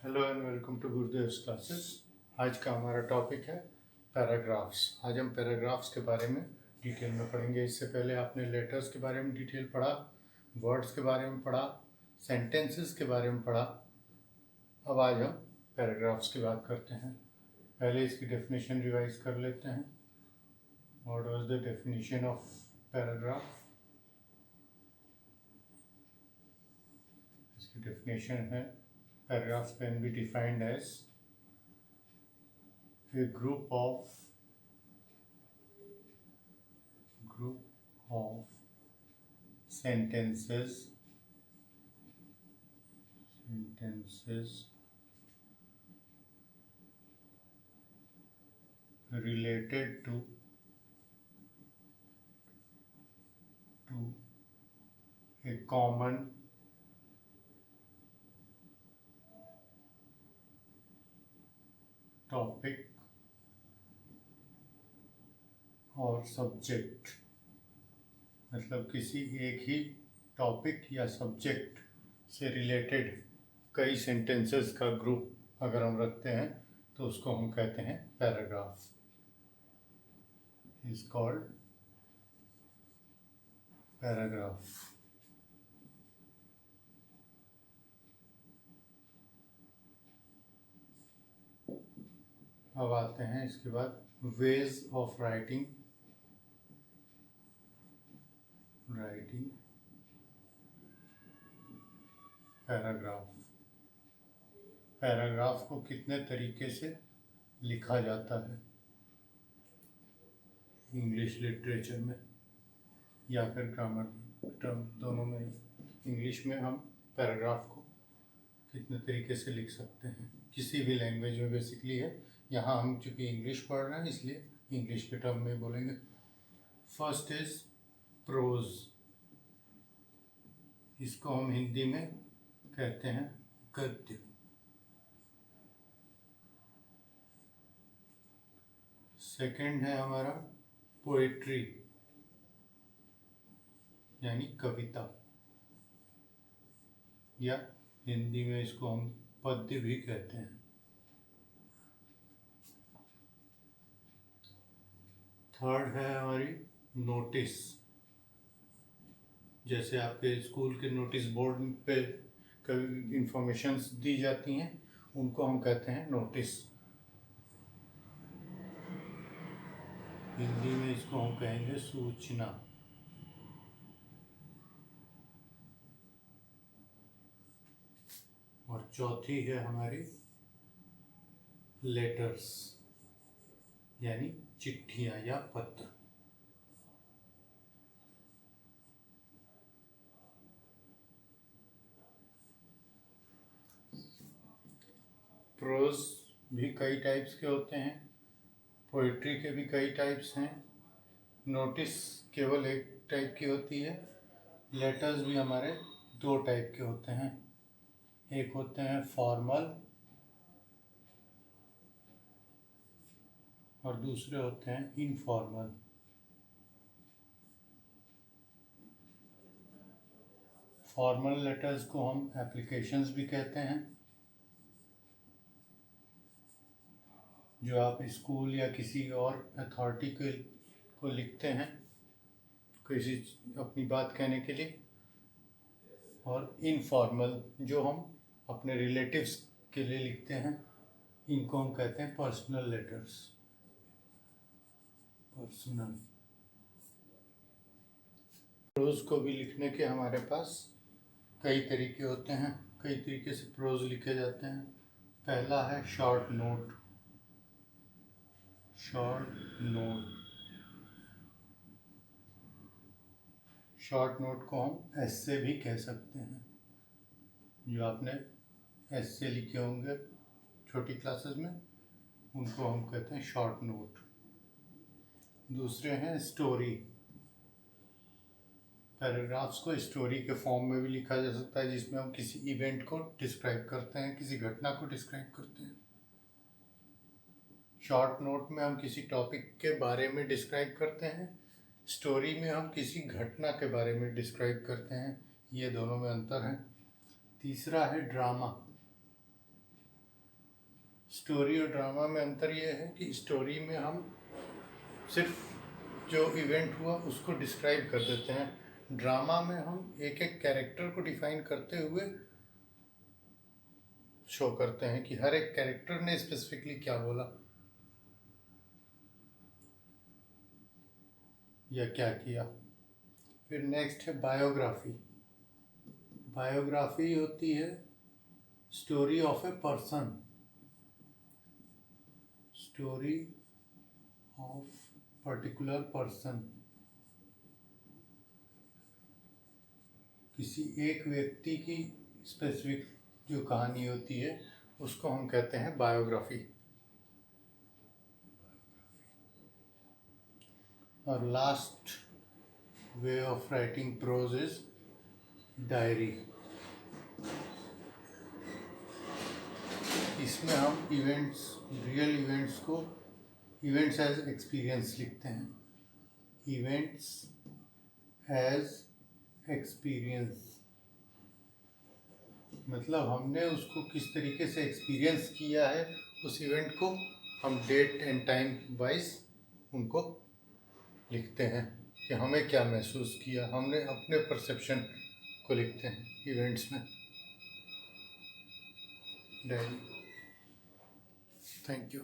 Hello and welcome to Gurudev's classes. आज का हमारा टॉपिक है पैराग्राफ्स। आज हम पैराग्राफ्स के बारे में डिटेल में पढ़ेंगे। इससे पहले आपने लेटर्स के बारे में डिटेल पढ़ा, वर्ड्स के बारे में पढ़ा, सेंटेंसेस के बारे में पढ़ा। अब आज हम पैराग्राफ्स की बात करते हैं। पहले इसकी डेफिनेशन रिवाइज कर लेते हैं। What was the definition of paragraph? इसकी डेफिनेशन है, paragraphs can be defined as a group of sentences related to a common topic और सब्जेक्ट। मतलब किसी एक ही टॉपिक या सब्जेक्ट से रिलेटेड कई सेंटेंसेस का ग्रुप अगर हम रखते हैं तो उसको हम कहते हैं पैराग्राफ। Is called paragraph. अब आते हैं इसके बाद ways of writing paragraph. Paragraph को कितने तरीके से लिखा जाता है इंग्लिश लिटरेचर में या फिर ग्रामर टर्म, दोनों में। इंग्लिश में हम पैराग्राफ को कितने तरीके से लिख सकते हैं, किसी भी लैंग्वेज में बेसिकली है। यहाँ हम चूँकि इंग्लिश पढ़ रहे हैं इसलिए इंग्लिश के टर्म में बोलेंगे। First is prose. इसको हम हिंदी में कहते हैं गद्य। सेकंड है हमारा पोएट्री यानी कविता, या हिंदी में इसको हम पद्य भी कहते हैं। थर्ड है हमारी नोटिस। जैसे आपके स्कूल के नोटिस बोर्ड पे कभी इंफॉर्मेशंस दी जाती हैं, उनको हम कहते हैं नोटिस। हिंदी में इसको हम कहेंगे सूचना। और चौथी है हमारी लेटर्स यानी चिट्ठियां या पत्र। प्रोज भी कई टाइप्स के होते हैं, पोइट्री के भी कई टाइप्स हैं, नोटिस केवल एक टाइप की होती है, लेटर्स भी हमारे दो टाइप के होते हैं। एक होते हैं फॉर्मल और दूसरे होते हैं इनफॉर्मल। फॉर्मल लेटर्स को हम एप्लीकेशंस भी कहते हैं, जो आप स्कूल या किसी और अथॉरिटी को लिखते हैं किसी अपनी बात कहने के लिए। और इनफॉर्मल जो हम अपने रिलेटिव्स के लिए लिखते हैं, इनको हम कहते हैं पर्सनल लेटर्स। पर्सनल। प्रोज को भी लिखने के हमारे पास कई तरीके होते हैं, कई तरीके से प्रोज लिखे जाते हैं। पहला है शॉर्ट नोट। शॉर्ट नोट को हम एस्से भी कह सकते हैं। जो आपने एस्से लिखे होंगे छोटी क्लासेस में, उनको हम कहते हैं शॉर्ट नोट। दूसरे हैं स्टोरी। पैराग्राफ्स को स्टोरी के फॉर्म में भी लिखा जा सकता है, जिसमें हम किसी इवेंट को डिस्क्राइब करते हैं, किसी घटना को डिस्क्राइब करते हैं। शॉर्ट नोट में हम किसी टॉपिक के बारे में डिस्क्राइब करते हैं, स्टोरी में हम किसी घटना के बारे में डिस्क्राइब करते हैं। ये दोनों में अंतर है। तीसरा है ड्रामा। स्टोरी और ड्रामा में अंतर ये है कि स्टोरी में हम सिर्फ जो इवेंट हुआ उसको डिस्क्राइब कर देते हैं, ड्रामा में हम एक एक कैरेक्टर को डिफाइन करते हुए शो करते हैं कि हर एक कैरेक्टर ने स्पेसिफिकली क्या बोला या क्या किया। फिर नेक्स्ट है बायोग्राफी। बायोग्राफी होती है story of a person, story of particular person, किसी एक व्यक्ति की स्पेसिफिक जो कहानी होती है उसको हम कहते हैं बायोग्राफी। और last way of writing prose is diary. इसमें हम इवेंट्स, रियल इवेंट्स को इवेंट्स एज एक्सपीरियंस लिखते हैं, इवेंट्स एज एक्सपीरियंस, मतलब हमने उसको किस तरीके से एक्सपीरियंस किया है उस इवेंट को हम डेट एंड टाइम वाइज उनको लिखते हैं कि हमें क्या महसूस किया, हमने अपने परसेप्शन को लिखते हैं इवेंट्स में, डायरी। Thank you.